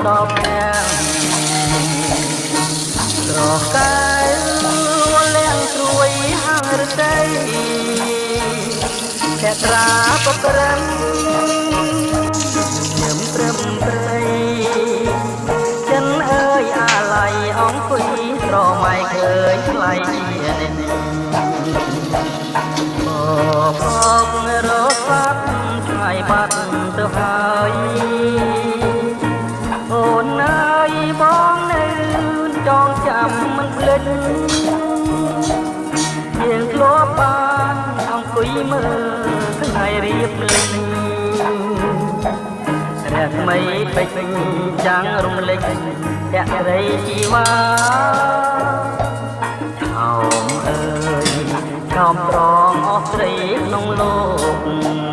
ដល់ទាំងស្រកែវលាងត្រួយហាងរតីភក្ត្រាបក្រឹមញឹមព្រឹមព្រៃចិនអើយអាឡ័យអង្គុយស្រមៃឃើញថ្លៃជានេះបបរសាត់ឆ្ងាយបាត់ទៅហើយអូនអើយបងនៅចងចាំមិនភ្លេចយើងធ្លាប់បានអង្គុយមើលថ្ងៃរៀបលេងរស្មីពេជ្រចាំងរំលេចភក្តីជីវ៉ាថោមអើយខំត្រង់អស់ស្រីក្នុងលោក